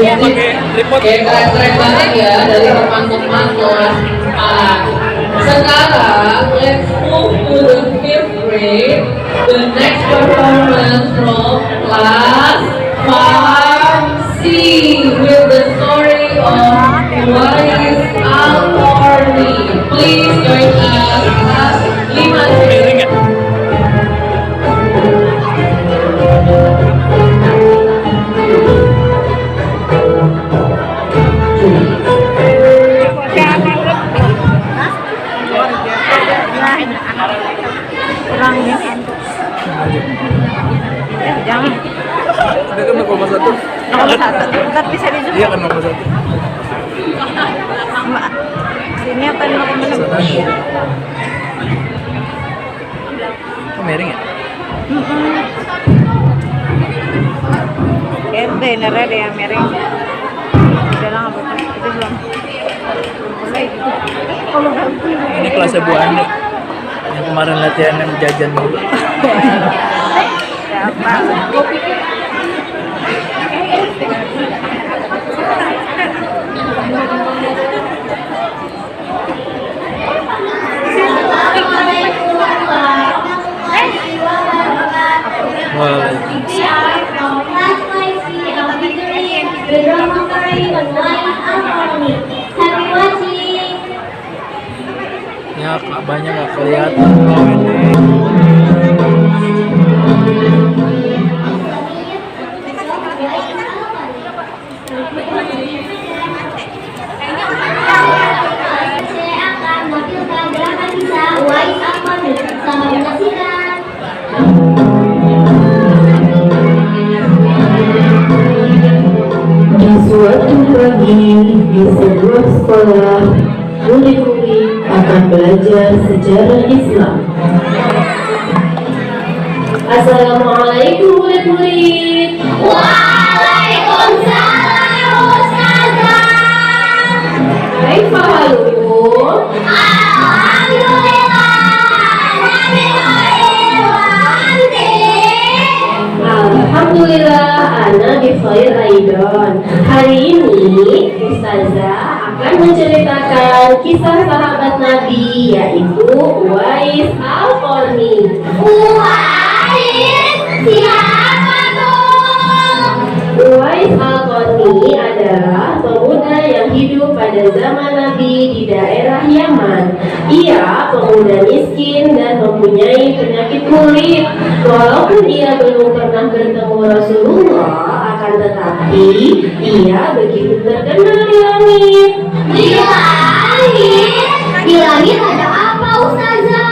keren banget ya dari teman-teman kelas A. Sekarang let's move to the fifth grade. The next performance from class 5C with the story of Wais Al-Qarni. Please join us kelas 5C. Jangan. Udah kan nomor satu. Nomor satu. Ntar bisa dijemput. Iya kan nomor satu. Sini apa nomor satu? Oh miring ya? Ente nere deh yang miring. Udah lah nggak apa-apa. Itu belum. Mulai gitu. Kalau nggak. Ini kelasnya Bu Ani. Yang kemarin latihan yang jajan dulu. Siapa? Ya banyak nggak kelihatan. Di suatu pagi di sebuah sekolah, murid-murid akan belajar sejarah Islam. Assalamualaikum murid-murid. Waalaikumsalam Ustazah. Hai Fahalun. Alhamdulillah. Nabi khair wa anti. Alhamdulillah, ana bi khair aidon. Hari ini Ustazah akan menceritakan kisah sahabat Nabi, yaitu Uwais Al-Qarni. Uwais, siapa tuh? Uwais Al-Qarni adalah pemuda yang hidup pada zaman Nabi di daerah Yaman. Ia pemuda miskin dan mempunyai penyakit kulit. Walaupun ia belum pernah bertemu Rasulullah, akan tetapi ia begitu terkenal di langit. Di langit? Di langit ada apa Ustazah?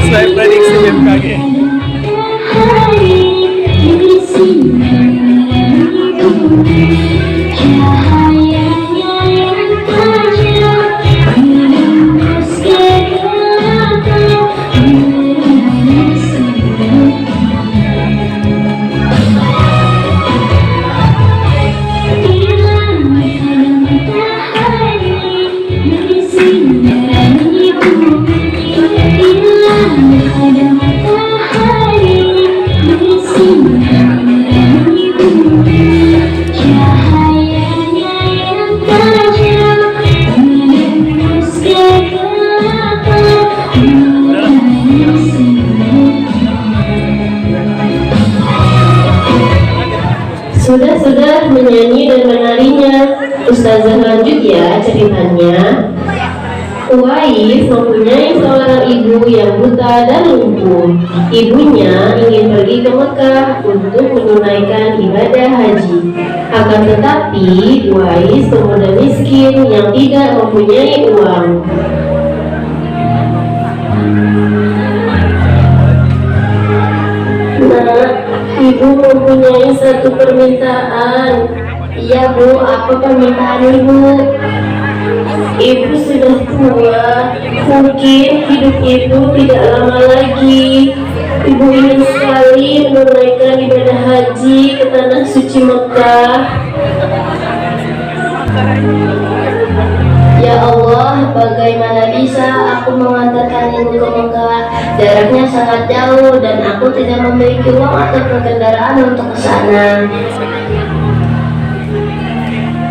Saya prediksi BMKG. Sudah menyanyi dan menarinya. Ustazah lanjut ya ceritanya. Uwais mempunyai seorang ibu yang buta dan lumpuh. Ibunya ingin pergi ke Mekah untuk menunaikan ibadah haji. Akan tetapi Uwais pemuda miskin yang tidak mempunyai uang. Nak, ibu mempunyai satu permintaan. Iya Bu, apa permintaan Ibu? Ibu sudah tua, mungkin hidup Ibu tidak lama lagi. Ibu ingin sekali menunaikan ibadah haji ke tanah suci Mekah. Ya Allah, bagaimana bisa aku mengantarkan Ibu ke Mekah? Jaraknya sangat jauh dan aku tidak memiliki uang atau kendaraan untuk ke sana.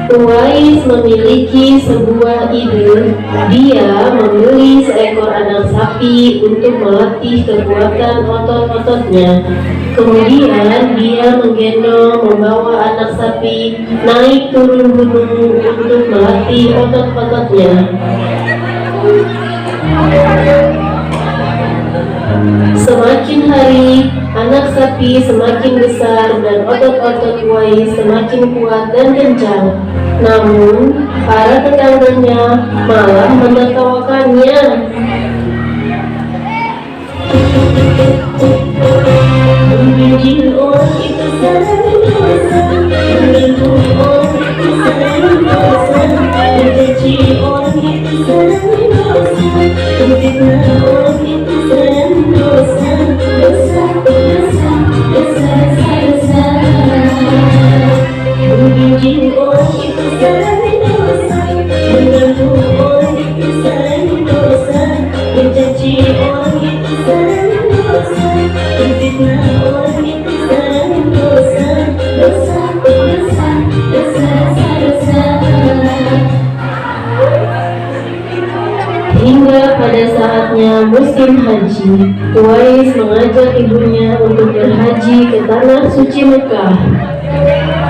Uwais memiliki sebuah ide. Dia membeli seekor anak sapi untuk melatih kekuatan otot-ototnya. Kemudian dia menggendong membawa anak sapi naik turun gunung untuk melatih otot-ototnya. Semakin hari, anak sapi semakin besar dan otot-otot Uwais semakin kuat dan kencang. Namun, para tetangganya malah menertawakannya. Membimbing orang itu sangat dosa, melindungi orang itu sangat dosa, mencaci orang itu sangat dosa, menfitnah orang itu sangat dosa, dosa, dosa, dosa, dosa. Membimbing orang itu sangat dosa, melindungi orang itu sangat dosa, mencaci orang itu sangat dosa, menfitnah orang itu sangat dosa, dosa, dosa, dosa, dosa. Hingga pada saatnya musim haji, Uwais mengajak ibunya untuk berhaji ke tanah suci Mekah.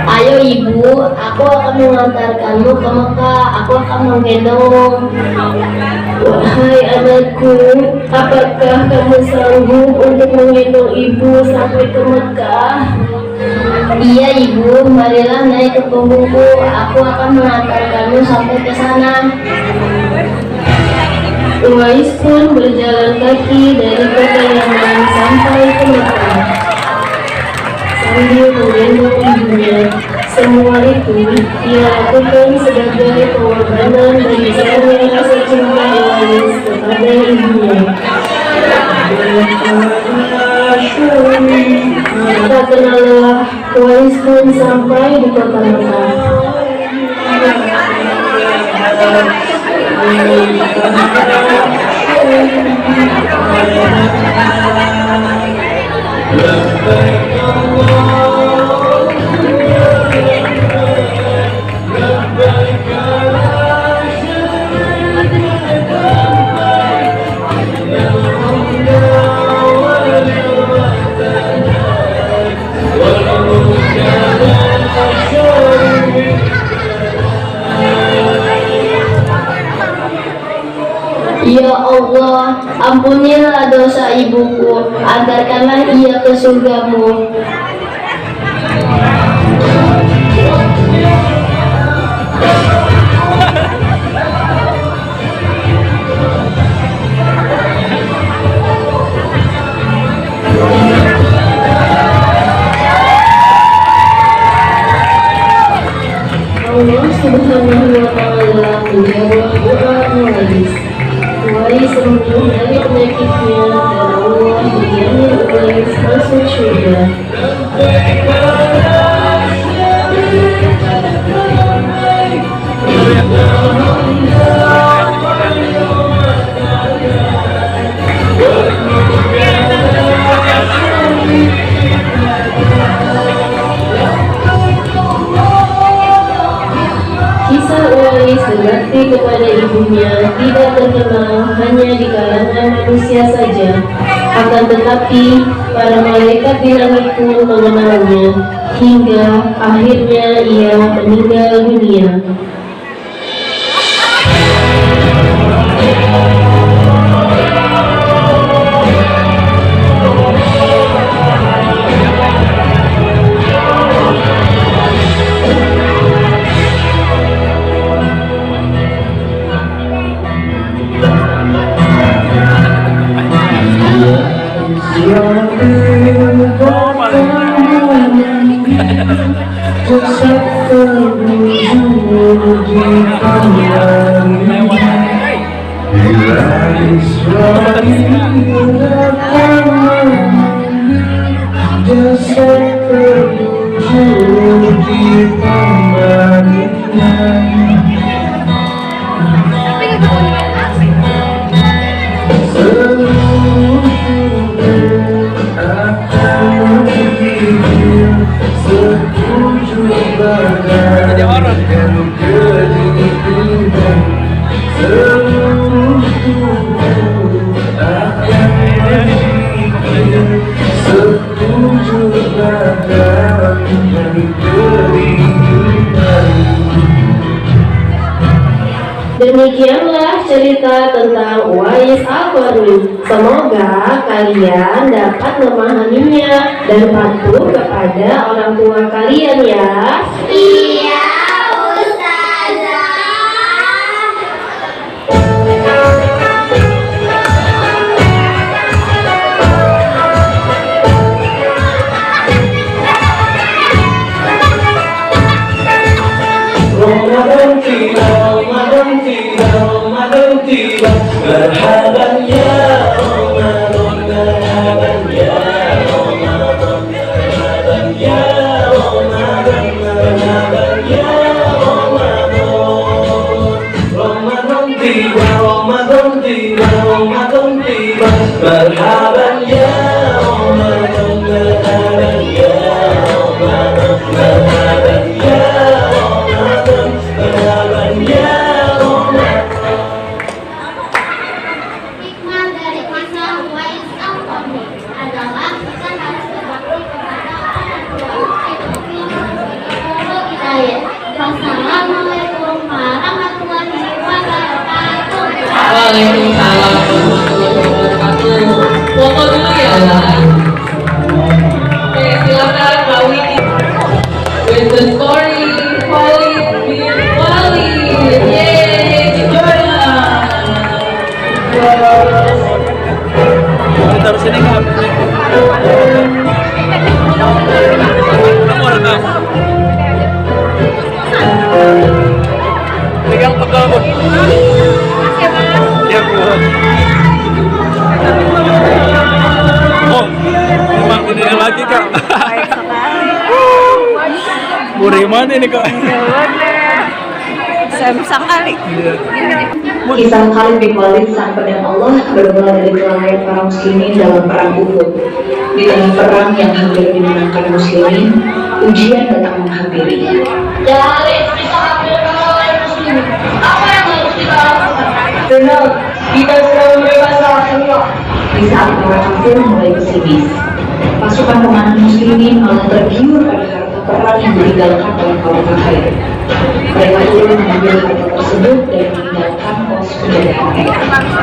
Ayo Ibu, aku akan mengantarkanmu ke Mekah, aku akan menggendong. Wahai anakku, apakah kamu sanggup untuk menggendong ibu sampai ke Mekah? Iya Ibu, marilah naik ke punggungku, aku akan mengantarkanmu sampai ke sana. Uwais pun berjalan kaki dari kota Yaman sampai ke Mekah sambil menggendong ibunya. Semua itu ia lakukan sebagai pengorbanan bagi sayangnya rasa cinta Uwais kepada ibunya. Tak kenal lelah, Uwais pun sampai di kota Mekah. Ya Allah, ampunilah dosa ibuku, antarkanlah ia ke surgamu. Allah Subhanahu wa Ta'ala menjawab doa Uwais. Uwais sembuh dari penyakitnya dan Allah menjamin Uwais masuk surga. Kisah Uwais berbakti kepada ibunya tidak terkenal hanya di kalangan manusia saja, akan tetapi para malaikat di langit pun mengenalnya hingga akhirnya ia meninggal dunia. Demikianlah cerita tentang Uwais Al-Qarni. Semoga kalian dapat memahaminya dan patuh kepada orang tua kalian ya. Iya, Ustazah. Ramadan tiba, marhaban ya Ramadan, marhaban ya Ramadan, marhaban ya Ramadan, marhaban ya Ramadan. Ramadan tiba, Ramadan tiba, Ramadan tiba, marhaban ya Ramadan, marhaban ya Ramadan, marhaban ya Ramadan, marhaban ya. Hikmah dari kisah Uwais Al-Qarni adalah kita harus berbakti kepada orang tua. Wassalamualaikum warahmatullahi wabarakatuh. Waalaikumsalam warahmatullahi wabarakatuh. Foto dulu ya. Oke, silakan Mbak Widi. With the story, Walid bin Walid. Yeay, Jola. Taruh sini nggak? Kamu rekam. Pegang pegang Bu. Ya Bu. Oh, memang ini lagi Kak. Baik sekali. Bu Riman ini Kak. Samsung kali. Kisah Khalid bin Walid sang pedang Allah bermula dari kelalaian para muslimin dalam perang Uhud. Di tengah perang yang hampir dimenangkan muslimin, ujian datang menghampiri. Ya Khalid, bisa ambil kelalaian muslimin. Apa yang harus kita lakukan? Tenang, kita sedang membebaskan semua. Di saat para kafir mulai pesimis, pasukan pemanah muslimin malah tergiur pada harta perang yang ditinggalkan oleh kaum kafir. Mereka pun mengambil harta tersebut dan meninggalkan pos penjagaan mereka.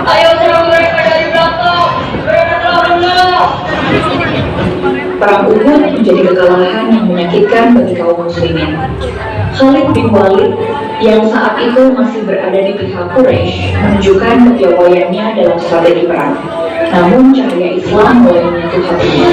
Ayo serang mereka dari belakang. Mereka telah menang. Perang Uhud menjadi kekalahan yang menyakitkan bagi kaum muslimin. Khalid bin Walid yang saat itu masih berada di pihak Quraisy menunjukkan kepiawaiannya dalam strategi perang. Namun cahaya Islam mulai menyentuh hatinya.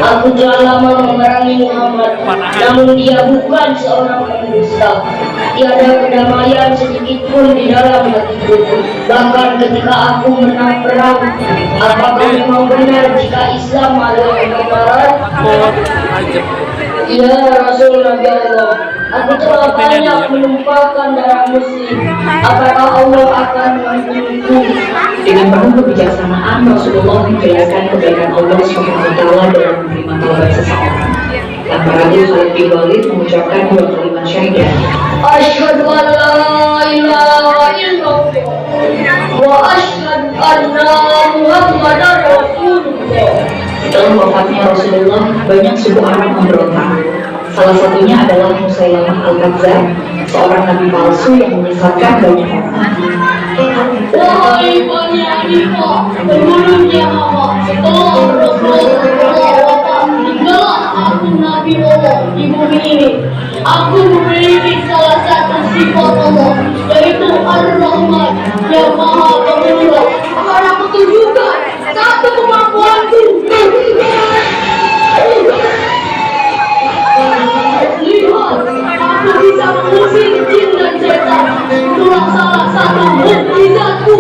Aku telah lama memerangi Muhammad, namun dia bukan seorang pendusta. Islam. Tiada kedamaian sedikit pun di dalam hatiku. Bahkan ketika aku menang perang, apakah memang benar jika Islam adalah kebenaran? Ya Rasul Nabi Allah, aku telah banyak menumpahkan darah muslim. Apakah Allah akan mengampuniku? Dengan penuh kebijaksanaan, Rasulullah menjelaskan kebaikan Allah SWT dalam menerima taubat seseorang. Tanpa ragu, Khalid bin Walid mengucapkan dua kalimat syahadat. Asyhadu an la ilaha illallah wa asyhadu anna Muhammadar Rasulullah. Setelah wafatnya Rasulullah, banyak suku Arab memberontak. Salah satunya adalah Musailamah al-Kadzdzab, seorang nabi palsu yang menyesatkan banyak orang. Wahai Bani Hanifah, sebelumnya setelah Rasulullah wafat, tinggallah aku Nabi Allah di bumi ini. Aku memiliki salah satu sifat Allah, yaitu Ar-Rahman yang Maha Pemurah. Akan aku tunjukkan satu kemampuanku. Lihat, aku bisa mengusir jin dan setan. Itulah salah satu mukjizatku.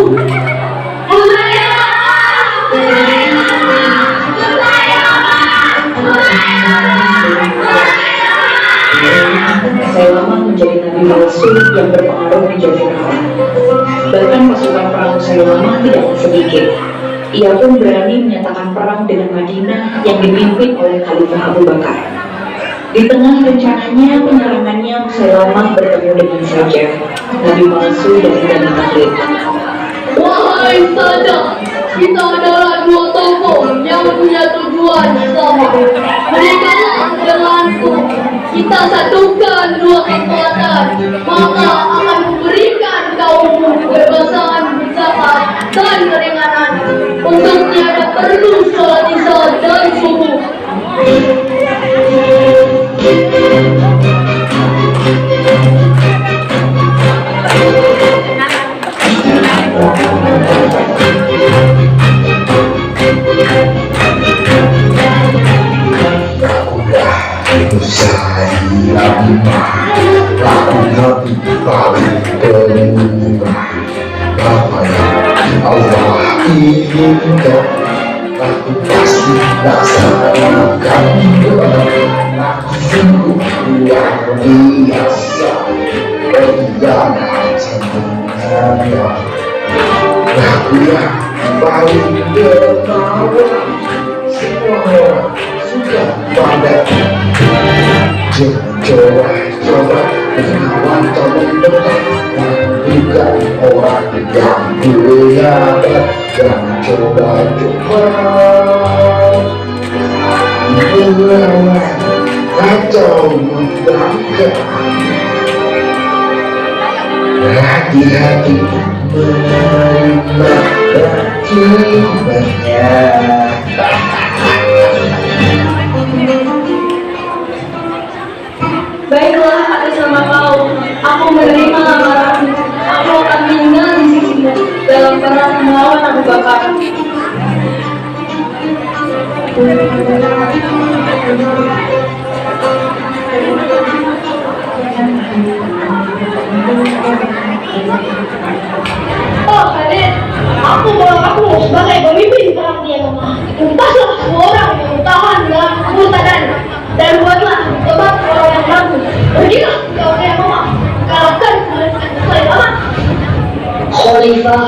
Musailamah menjadi nabi palsu yang berpengaruh di Jazirah. Bahkan pasukan perang Musailamah tidak sedikit. Ia pun berani menyatakan perang dengan Madinah yang dipimpin oleh Khalifah Abu Bakar. Di tengah rencananya penyerangannya, Musailamah bertemu dengan Sajjah, nabi palsu dari Bani Taglib. Wahai saudara, kita adalah dua tokoh yang punya tujuan sama. Menikahlah denganku. Kita satukan dua kekuatan, maka akan memberikan kaummu kebebasan berzakat dan keringanan. Untuk tiada perlu sholat isya dan subuh. Aku Nabi paling pemurah. Apa yang Allah inginkan, aku pasti laksanakan. Aku sungguh luar biasa, berkhianat semuanya. Aku yang paling dermawan, semua orang sudah pada. Coba menawan atau mendekat, bukan orang yang berhebat. Jangan coba-coba melawan atau membangkang. Hati-hati menerima akibatnya. Baiklah, aku sama kau. Aku menerima lamaranmu. Aku akan tinggal di sisimu dalam perang melawan Abu Bakar. Oh, Khalid, aku sebagai pemimpin perang dia lemah. Tuntaslah semua orang yang bertahan dalam kemurtadan dan buatlah tobat orang yang ragu. Pergilah ke orang yang lemah, kalahkan Musailamah. Khalifah,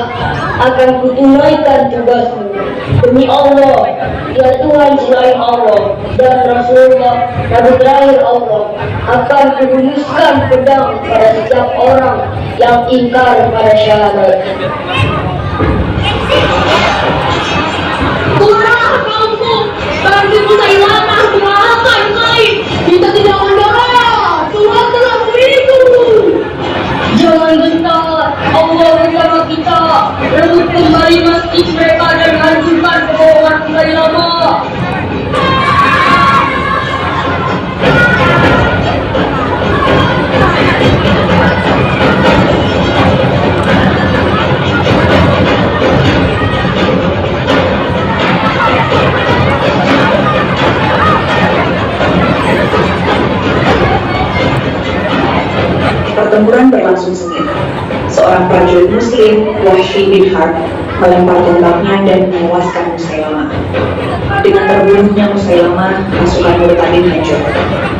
akan kutunaikan tugasmu. Demi Allah, ya Tuhan selain Allah dan Rasulullah, Nabi terakhir Allah, akan kurumuskan pedang pada setiap orang yang ingkar pada syahadat. Kurang kaumku, bagi Musailamah mengalahkan kalian. Kita tidak mendorong, Tuhan telah memilihku. Jangan gentar, Allah bersama kita. Rebut kembali masjid mereka dan hancurkan kebohongan Musailamah. Pertempuran berlangsung sengit. Seorang prajurit Muslim, Wahsy bin Harb, melempar tombaknya dan menewaskan Musailamah. Dengan terbunuhnya Musailamah, pasukan Murtadin hancur.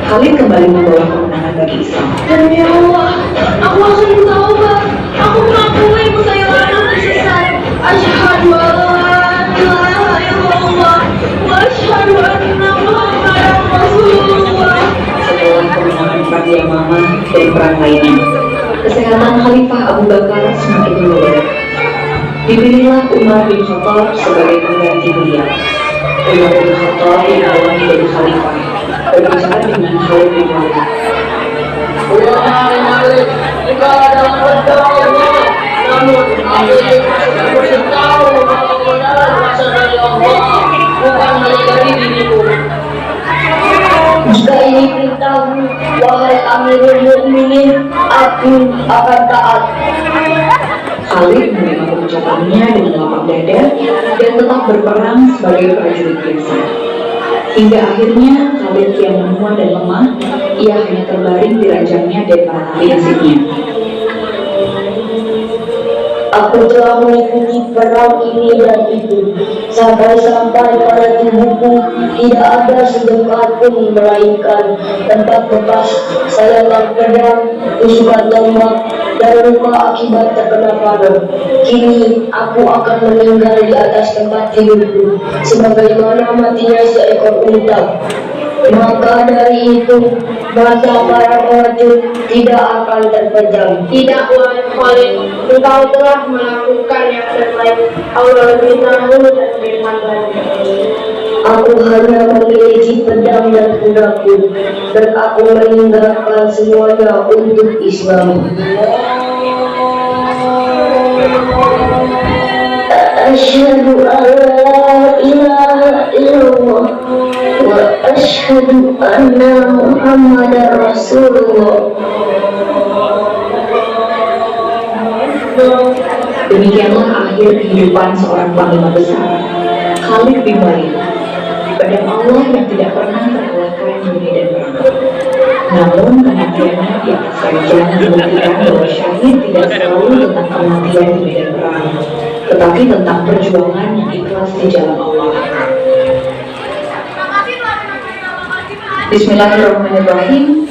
Khalid kembali membawa kemenangan bagi Islam. Demi Allah, aku akan bertaubat. Aku mengakui Musailamah tersesat. Asyhadu an la ilaha illallah wa asyhadu anna Muhammadan Rasulullah. Setelah kemenangan perang Yamamah dan perang lainnya, kesehatan Khalifah Abu Bakar semakin menurun. Dipilihlah Umar bin Khattab sebagai pengganti beliau. Umar bin Khattab yang awalnya jadi khalifah berbicara dengan Khalid bin Walid. Wahai Malik, engkau adalah hamba Allah. Namun Malik sudah beritahu bahwa kebenaran berasal dari Allah, bukan dari dirimu. Jika ini perintahmu, wahai Amirul Mukminin, aku akan taat. Khalid menerima kebijakannya dengan lapang dada dan tetap berperang sebagai prajurit biasa. Hingga akhirnya Khalid kian menua dan lemah, ia hanya terbaring di ranjangnya dan menatap nasibnya. Aku telah mengikuti perang ini dan itu, sampai-sampai pada tubuhku tidak ada sedekat pun melainkan tempat bekas sayatan pedang, tusukan tombak, dan luka akibat terkena panah. Kini aku akan meninggal di atas tempat tidurku, sebagaimana matinya seekor unta. Maka dari itu, mata para pengecut tidak akan terpejam. Tidak, wahai Khalid, engkau telah melakukan yang terbaik. Allah lebih tahu dan berfirman. Aku hanya memiliki pedang dan kudaku, dan aku meninggalkan semuanya untuk Islam. Asyhadu an la ilaha illallah wa asyhadu anna Muhammadar Rasulullah. Demikianlah akhir kehidupan seorang panglima besar, Khalid bin Walid. Pedang Allah yang tidak pernah terkalahkan di medan perang. Namun kematiannya di atas ranjang membuktikan bahwa syahid tidak selalu tentang kematian di medan perang, tetapi tentang perjuangan yang ikhlas di jalan Allah. Bismillahirrahmanirrahim.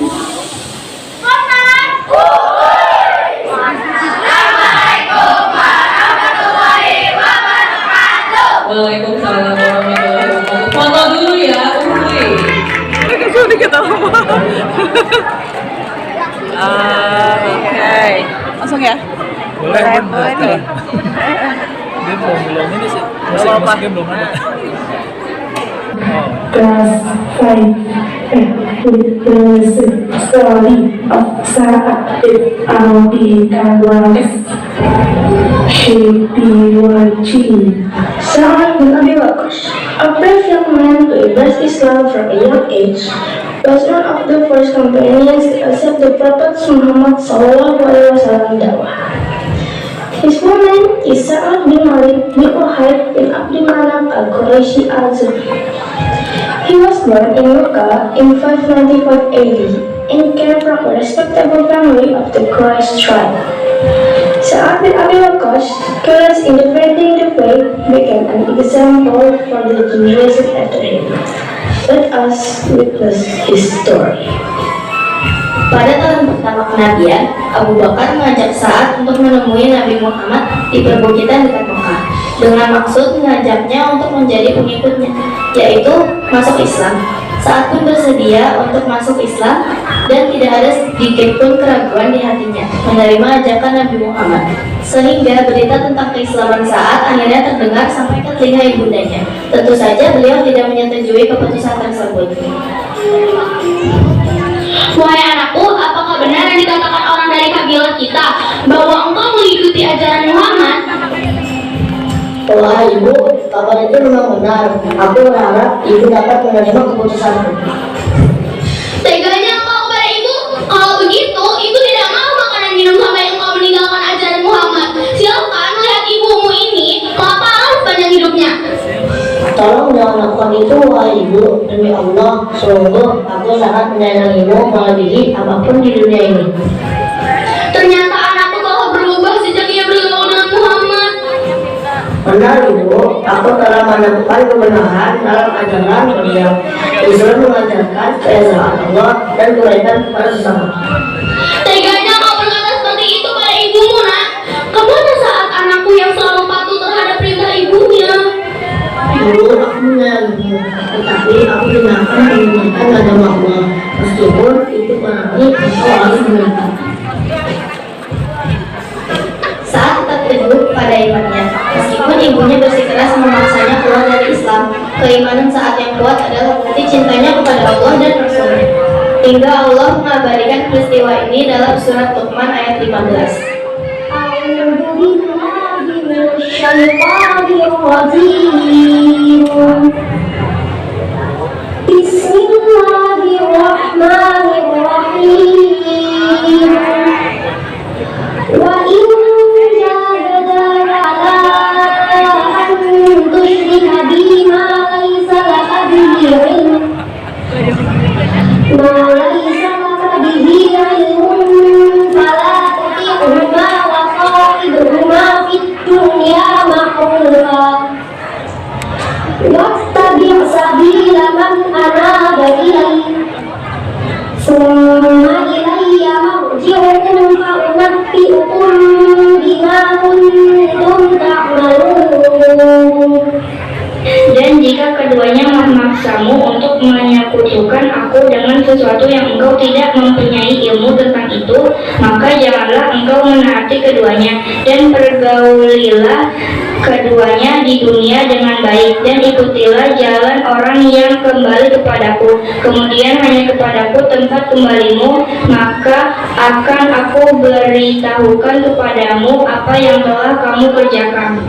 Waalaikumsalam warahmatullahi wabarakatuh. Foto dulu ya, Umi. Sudah ketawa. Oke. Langsung ya? Boleh, boleh nih. Dia belum ini sih. Musiknya belum ada. Class 5 with the story of Sa'ad bin Abi Waqqas. Sa'ad bin Abi Waqqas, a brave young man to embrace Islam from a young age, was one of the first companions to accept the Prophet Muhammad SAW dawah. His full name is Sa'ad bin Malik bin Wahab bin Abdi Manaf al-Quraisy al-Zuhri. He was born in Mecca in 595 AD and came from a respectable family of the Quraysh tribe. Sa'ad bin Abi Waqqas, courage in defending the faith, became an example for the generation after him. Let us witness his story. Pada tahun pertama kenabian, Abu Bakar mengajak Sa'ad untuk menemui Nabi Muhammad di perbukitan dekat Mekah dengan maksud mengajaknya untuk menjadi pengikutnya, yaitu masuk Islam. Sa'ad pun bersedia untuk masuk Islam dan tidak ada sedikit pun keraguan di hatinya menerima ajakan Nabi Muhammad, sehingga berita tentang keislaman Sa'ad akhirnya terdengar sampai ke telinga ibundanya. Tentu saja beliau tidak menyetujui keputusan tersebut. Wahai anakku, apakah benar yang dikatakan orang dari kabilah kita bahwa engkau mengikuti ajaran Muhammad? Wahai ibu, kabar itu memang benar. Aku berharap ibu dapat menerima keputusanku. Teganya engkau kepada ibu? Kalau begitu, ibu tidak mau makanan minum sampai engkau meninggalkan ajaran Muhammad. Silakan lihat ibumu ini kelaparan sepanjang hidupnya. Tolong jangan lakukan itu, wahai ibu. Demi Allah, sungguh aku sangat menyayangimu melebihi apapun di dunia ini. Aku telah menemukan kebenaran dalam ajaran beliau. Islam mengajarkan keesaan Allah dan kebaikan kepada sesama. Teganya kau berkata seperti itu pada ibumu, nak. Kemana saat anakku yang selalu patuh terhadap perintah ibunya? Dulu aku menyayangimu, tetapi aku dengarkan menunjukkan agama Allah. Meskipun itu berarti engkau harus menentang. Saat tetap teguh pada imannya, meskipun ibunya bersikeras memaksanya keluar dari Islam. Keimanan saat yang kuat adalah bukti cintanya kepada Allah dan Rasulnya. Hingga Allah mengabadikan peristiwa ini dalam surat Luqman ayat 15. Bismillahirrahmanirrahim. Wa in jahadaka ala an tusyrika bima laysa laka bihi ilm ma laysa laka bihi ilmun fala tuti'huma wa sahibhuma fid dunya ma'rufa wattabi' sabila man anaba ilayya summa ilayya marji'ukum fa unabbi'ukum bima kuntum ta'malun. Dan jika keduanya memaksamu untuk menyekutukan aku dengan sesuatu yang engkau tidak mempunyai ilmu tentang itu, maka janganlah engkau menaati keduanya, dan pergaulilah keduanya di dunia dengan baik, dan ikutilah jalan orang yang kembali kepadaku. Kemudian hanya kepadaku tempat kembalimu, maka akan aku beritahukan kepadamu apa yang telah kamu kerjakan.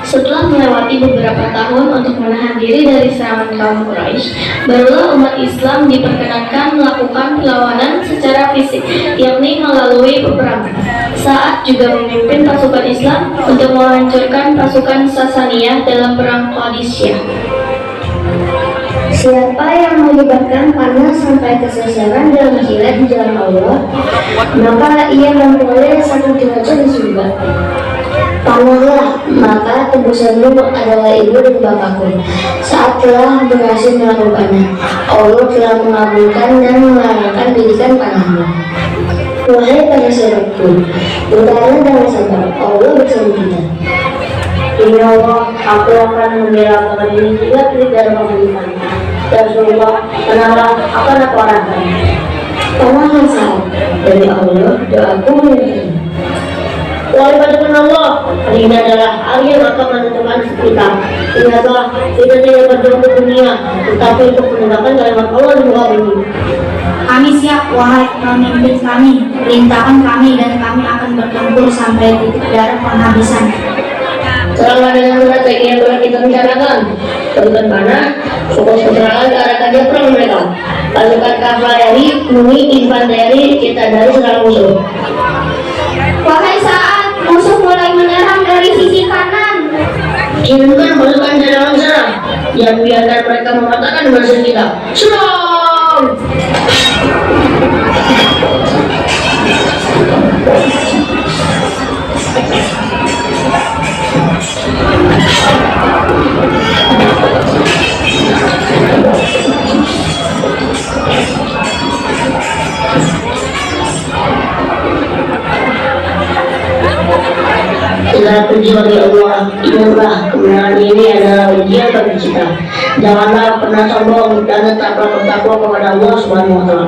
Setelah melewati beberapa tahun untuk menahan diri dari serangan kaum Quraisy, barulah umat Islam diperkenankan melakukan perlawanan secara fisik, yakni melalui peperangan. Sa'ad juga memimpin pasukan Islam untuk menghancurkan pasukan Sasaniyah dalam perang Qadisiyah. Siapa yang melibatkan panah sampai kesasaran dan menjilat di jalan Allah, maka ia memperoleh satu derajat di surga. Panahlah, maka tebusanmu adalah ibu dan bapakku. Saat telah berhasil melakukannya, Allah telah mengabulkan dan melarangkan didikan panahmu. Wahai para sahabatku, bertahanlah dengan sabar, Allah bersama kita. Demi Allah, aku akan membela kaum ini jika tidak mengabulkan. Dan Rasulullah, panahlah akan aku arahkan. Panahlah saat dari Allah, doaku menyertai. Wahai pasukan Allah, hari ini adalah hari yang akan menentukan kita. Ingatlah, kita tidak berjuang ke dunia, tetapi untuk menegakkan kalimat Allah di muka bumi. Kami siap, wahai pemimpin kami. Perintahkan kami dan kami akan bertempur sampai titik darah penghabisan. Selama dengan strategi yang telah kita rencanakan, pasukan panah, fokus serangan ke arah target perang mereka. Pasukan kavaleri, muni, infanteri, kita dari serang musuh. Wahai Sa'ad, musuh mulai menyerang dari sisi kanan. Kirimkan pasukan cadangan serang, yang biarkan mereka mematahkan barisan kita. Serang! Segala puji bagi Allah, ingatlah kemenangan ini adalah ujian bagi kita. Janganlah pernah sombong dan tetaplah bertakwa kepada Allah Subhanahu wa Ta'ala.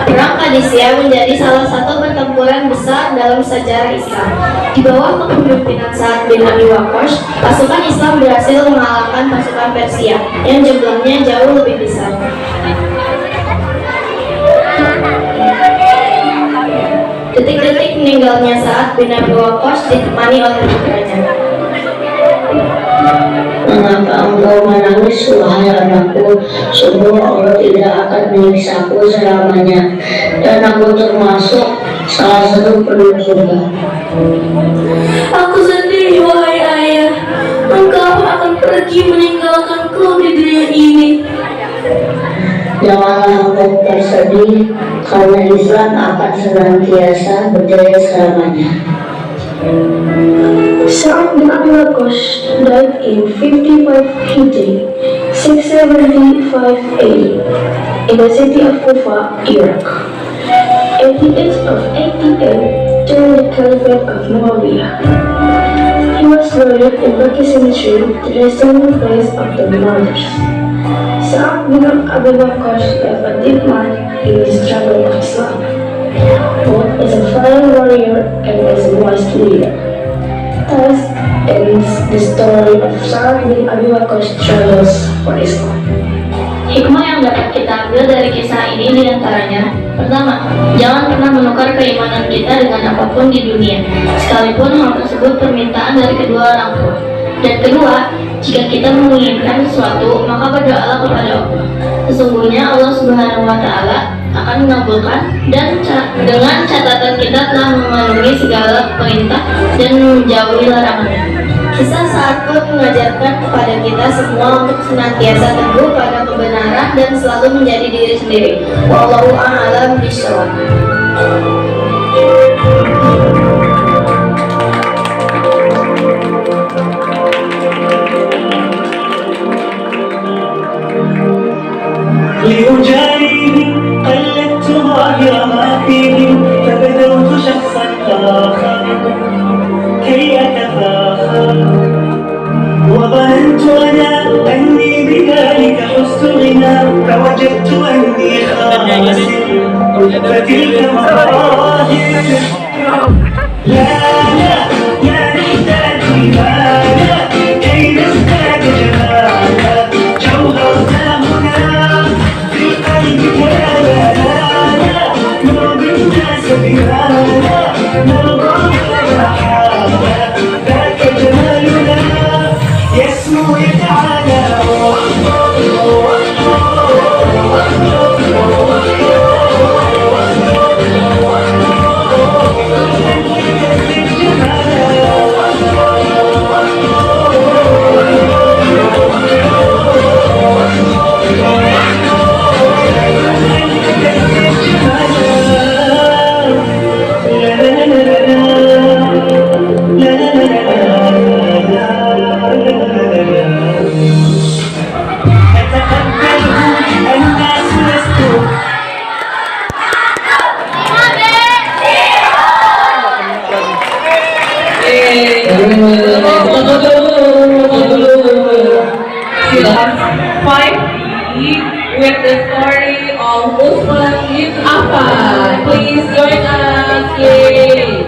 Perang Qadisiyah menjadi salah satu pertempuran besar dalam sejarah Islam. Di bawah kepemimpinan Sa'ad bin Abi Waqqas, pasukan Islam berhasil mengalahkan pasukan Persia yang jumlahnya jauh lebih besar. Detik-detik meninggalnya Sa'ad bin Abi Waqqas ditemani oleh putranya. Mengapa engkau menangis, wahai anakku? Sungguh Allah tidak akan menyiksaku selamanya, dan aku termasuk salah satu penduduk surga. Aku sedih, wahai ayah. Engkau akan pergi meninggalkanku di dunia ini. Janganlah engkau tersedih, karena Islam akan senantiasa berjaya selamanya. Sa'ad bin Abi Waqqas died in 55 Hijri, 675 AD, in the city of Kufa, Iraq. At the age of 88, during the Caliphate of Muawiyah, he was buried in Baqi Cemetery, the resting place of the martyrs. Sa'ad bin Abi Waqqas left a deep mark in the struggle of Islam, both as a fine warrior and as a wise leader. Thus ends the story of Sa'ad bin Abi Waqqas' struggles for Islam. Hikmah yang dapat kita ambil dari kisah ini diantaranya: pertama, jangan pernah menukar keimanan kita dengan apapun di dunia, sekalipun hal tersebut permintaan dari kedua orang tua. Dan kedua, jika kita menginginkan sesuatu, maka berdoalah kepada Allah. Sesungguhnya Allah Subhanahu wa Ta'ala akan mengabulkan, dan dengan catatan kita telah memenuhi segala perintah dan menjauhi larangannya. Kisah Sa'ad pun mengajarkan kepada kita semua untuk senantiasa teguh pada kebenaran dan selalu menjadi diri sendiri. Wallahu a'lam bishawab. لأجاريهم قلدت ظاهر ما فيهم فبدوت شخصا آخر كي أتفاخر وظننت أنا أني بذلك حزت غنى فوجدت أني خاسر فتلك مظاهر لا لا لا نحتاج مالا كي نزداد جمالا جوهرنا هنا في القلب كلا لا نرضي الناس بهذا نرضى غير حالا ذاك جمالنا يسمو يتعالى with the story of Usman bin Affan. Please join us. Yay!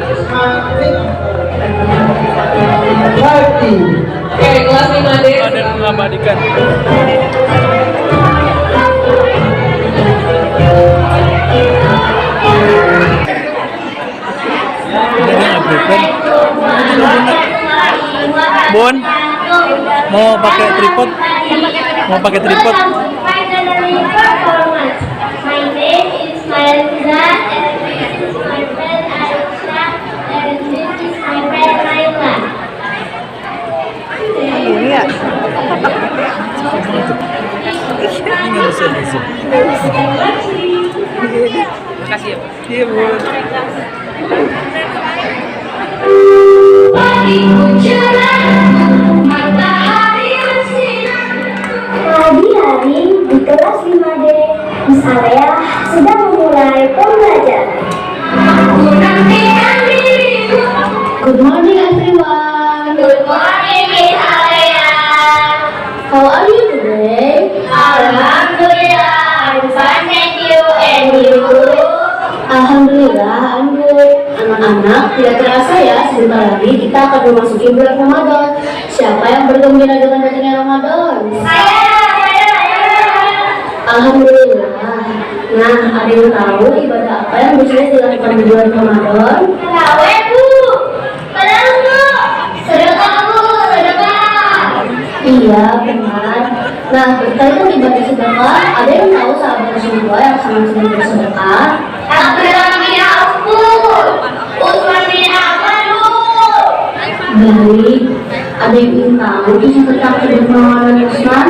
Oke, kelas 5D. Ada mengabadikan. Bon, mau pakai tripod? Mau pakai tripod? My name is Mailza, and this is my friend Aisha, and this is my friend Laila. Makasih ya, Pak. Iya, Bu. Pagi cerah, matahari bersinar. Pagi-hari di kelas 5D, Miss Alea sedang memulai pembelajaran. Aku nantikan dirimu. Good morning everyone. Good morning Miss Alea. How are you today? Alhamdulillah, I'm fine, thank you. And you? Alhamdulillah, I'm good. Anak-anak, tidak terasa ya, sebentar lagi kita akan memasuki bulan Ramadan. Siapa yang bergembira dengan datangnya Ramadan? Saya. Alhamdulillah. Nah, ada yang tahu ibadah apa yang biasanya dilakukan di bulan Ramadan? Tarawih, Bu. Benar, Bu. Sedekah, Bu. Sedekah. Iya, benar. Nah, berkaitan ibadah sedekah, ada yang tahu sahabat Rasulullah yang sangat sering bersedekah? Abdullah bin Affan. Utsman bin Affan, Bu. Baik. Ada yang ingin tahu kisah tentang kedermawanan Utsman?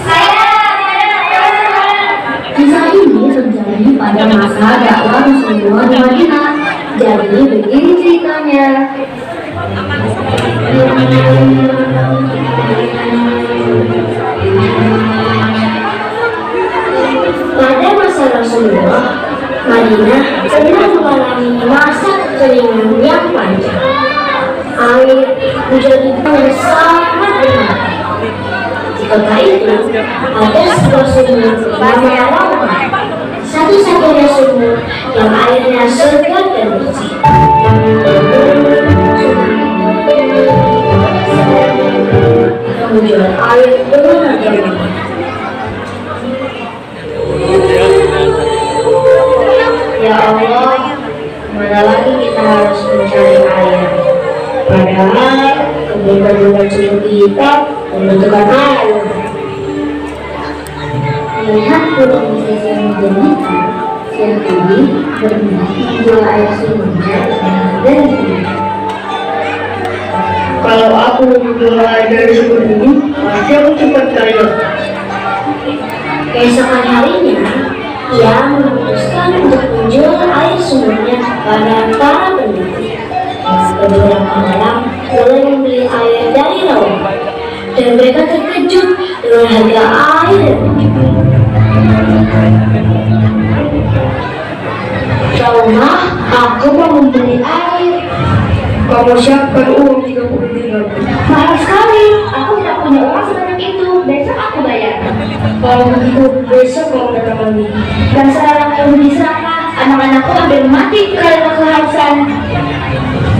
Saya. semasa dakwah Rasulullah di Madinah. Jadi begini ceritanya. Pada masa Rasulullah, Madinah sedang mengalami masa kekeringan yang panjang. Air menjadi sangat berat. Di kota itu ada sebuah sumur bernama Lauqah, satu-satunya sumur yang airnya segar dan bersih. Kemudian air dengan harga. Ya Allah, mana lagi kita harus mencari air? Padahal kebun-kebun seperti kita membutuhkan air. Melihat pulau desa yang menjadikan siang ini berminat menjual air sumurnya dan kalau aku menjual air dari sumur ini, pasti aku cepat kaya. Keesokan harinya, ia memutuskan untuk menjual air sumurnya kepada para peneliti. Beberapa orang mulai membeli air dari Lauqah dan mereka terkejut dengan harga air yang tinggi. Lauqah, aku mau membeli air. Kamu siapkan uang 33.000. Mahal sekali, aku tidak punya uang sebanyak itu. Besok aku bayar. Kalau begitu, besok kau datang lagi. Dan sekarang yang bisa, anak-anakku hampir mati karena kehausan.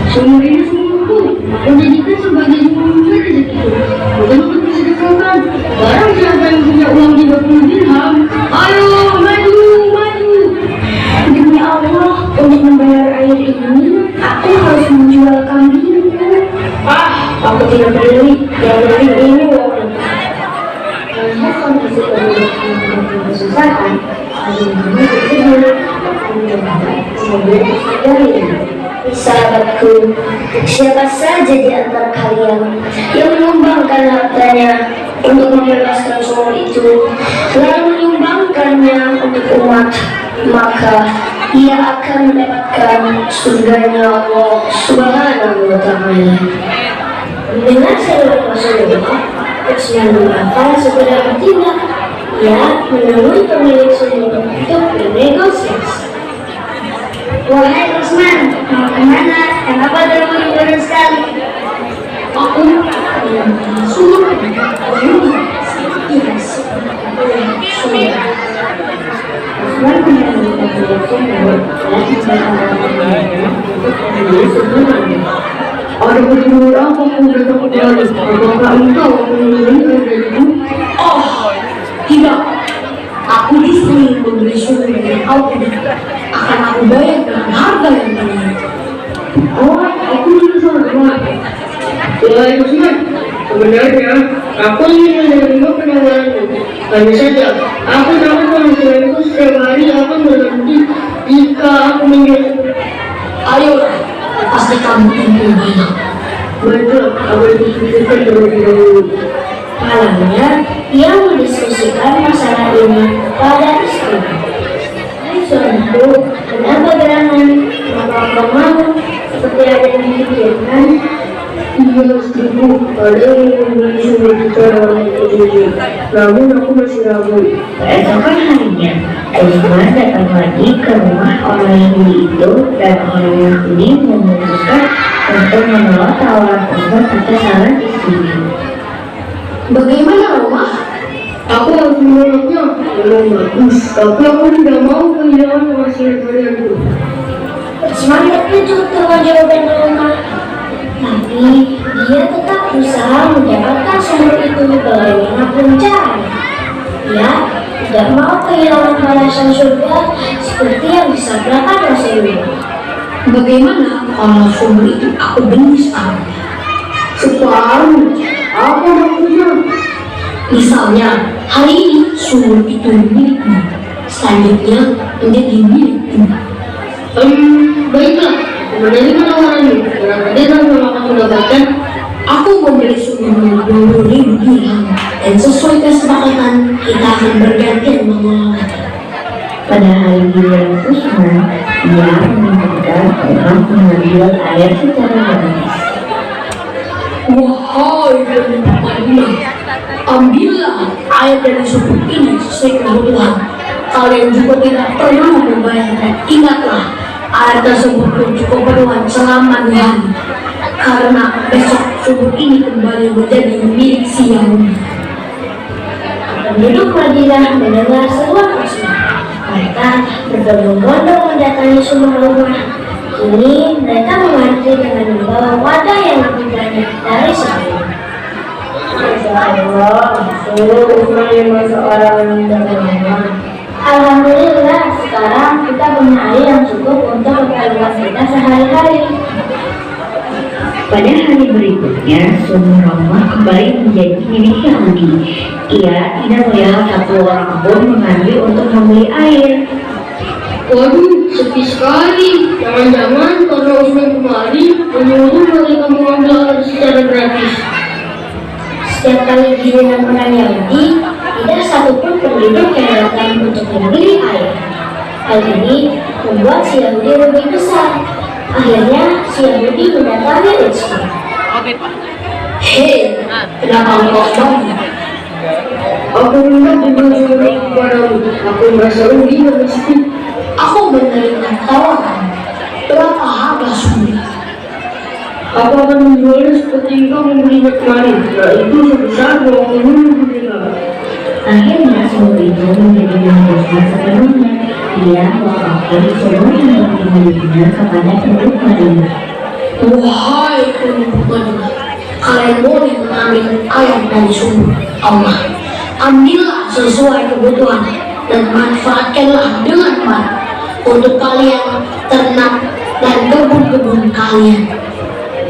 Sumur ini sumurku, aku jadikan sebagai sumur rezekiku. Bukan untuk disedekahkan. Barang siapa yang punya uang 30 dirham, ayo maju, maju. Demi Allah, untuk membayar air ini, aku harus menjual kambingku. Aku tidak peduli. Yang penting ini uang. Melihat kondisi penduduk kesusahan, Madinah bersedia kemudian dari sahabatku, siapa saja di antara kalian yang menyumbangkan hartanya untuk membebaskan sumur itu, lalu menyumbangkannya untuk umat, maka ia akan mendapatkan surganya Allah Subhanahu wa Ta'ala. Dengan seruan Rasulullah, Utsman bin Affan segera bertindak. Ia menemui pemilik sumur untuk bernegosiasi. Wahai Utsman, mau kemana? Kenapa dalam baru sekali? Aku sumur. Yes. Sumur. Utsman kemudian melihat sumur dan ada berjumlah apa pun datang kembali. Apakah engkau menginginkan diriku? Oh, tidak. Aku di sini membeli sumur yang kau punya. Akan aku bayar dengan harga yang tinggi. Oh, aku ingin sama. Ya, Utsman. Sebenarnya, aku ingin menerima penawaranmu. Hanya saja, aku takut penghasilanku setiap hari akan berhenti jika aku menjual. Ayo, pasti kamu ingin banyak. Betul, aku dipikirkan terlebih dahulu. Malangnya, ia mendiskusikan masalah ini pada istri. Hai suamiku, kenapa gerangan? Maka kau mau seperti ada yang dipikirkan? Iya istriku, ada yang membeli sumur kita dalam ini. Namun aku masih ragu. Keesokan harinya, Utsman datang lagi ke rumah orang Yahudi itu dan orang Yahudi memutuskan untuk menolak tawaran Utsman atas saran istrinya. Bagaimana rumah? Aku harus menolaknya. Memang bagus, tapi aku tidak mau kehilangan penghasilan harianku. Utsman terkejut dengan jawaban rumah. Tapi dia tetap berusaha mendapatkan sumur itu bagaimanapun caranya. Dia tidak mau kehilangan balasan surga seperti yang disabdakan Rasulullah. Bagaimana kalau sumur itu aku beli sekarang? Sekarang? Apa maksudnya? Misalnya, hari ini sumur itu milikmu, selanjutnya menjadi milikmu. Baiklah. Dari penawaranmu, berapa dirham yang akan mendapatkan? Aku membeli sumur 20.000 dirham dan sesuai kesepakatan kita akan bergantian mengelola. Pada hari giliran Usman, ia meminta orang mengambil air secara gratis. Wahai penduduk Madinah, ambillah air dari sumber ini sesuai kebutuhan. Kalian juga tidak perlu membayarnya. Ingatlah, air tersebut untuk keperluan selama 2 hari. Karena besok sumber ini kembali menjadi milik si Yahudi. Penduduk Madinah mendengar seruan Usman. Mereka berbondong-bondong mendatangi sumur rumah. Kini mereka mengantri dengan membawa wadah yang lebih banyak dari sebelumnya. Alhamdulillah, sekarang kita punya air yang cukup untuk keperluan kita sehari-hari. Pada hari berikutnya, sumur Romah kembali menjadi milik Yahudi. Ia tidak melihat satu orang pun mengambil untuk membeli air. Waduh, sepi sekali. Jangan-jangan karena Usman kemari menyuruh mereka mengambil air secara gratis. Setiap kali giliran orang Yahudi, tidak satupun penduduk yang datang untuk membeli air. Hal ini membuat si Yahudi lebih besar. Akhirnya si Yahudi mendatangi Usman. Hei, kenapa engkau kembali? Aku hendak diberi kepadamu. Aku merasa rugi dan miskin. Aku menerima tawaran. Berapa harga sumber? Aku akan menjualnya seperti engkau membelinya kemarin, yaitu sebesar 20.000 dinar. Akhirnya sumur itu menjadi milik Usman sepenuhnya. Ia mewakafkan sumur yang dimilikinya kepada penduduk Madinah. Wahai penduduk Madinah, kalian boleh mengambil air dari sumber Allah. Ambillah sesuai kebutuhan dan manfaatkanlah dengan baik untuk kalian, ternak, dan kebun-kebun kalian.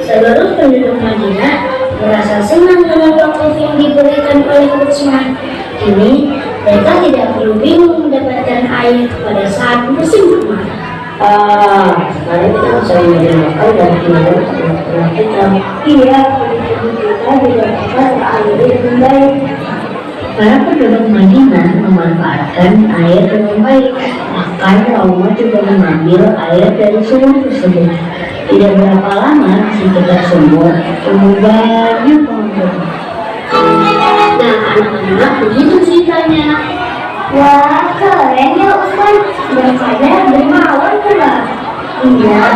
Seluruh penduduk Madinah merasa senang dengan wakaf yang diberikan oleh Usman. Kini mereka tidak perlu bingung mendapatkan air pada saat musim kemarau. Sekarang kita bisa menggunakan dan tinggal ternak kita. Iya, penduduk kita juga dapat air dengan baik. Para penduduk Madinah memanfaatkan air dengan baik. Bahkan Rauma juga mengambil air dari sumur tersebut. Tidak berapa lama di sekitar sumur tumbuh banyak pohon. Nah, anak-anak begitu ceritanya. Wah, keren ya Usman. Bapaknya dermawan pula. Iya,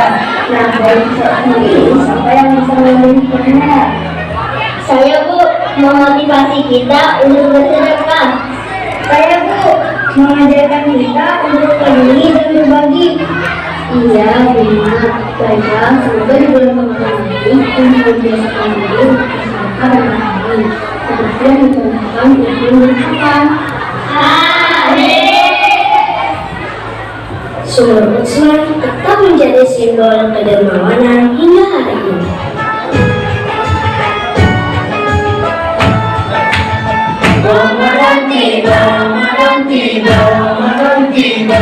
nah dari seorang ini siapa yang bisa memilikinya? Saya Bu, memotivasi kita untuk bersedekah. Saya Bu, mengajarkan kita untuk peduli dan berbagi. Iya, benar. Baiklah, semoga di bulan Ramadan ini kita membiasakan diri untuk bersedekah dan berbagi. Seperti yang dicontohkan di Al-Quran. Sumur Usman tetap menjadi simbol kedermawanan hingga hari ini. Ramadan tiba, Ramadan tiba, Ramadan tiba.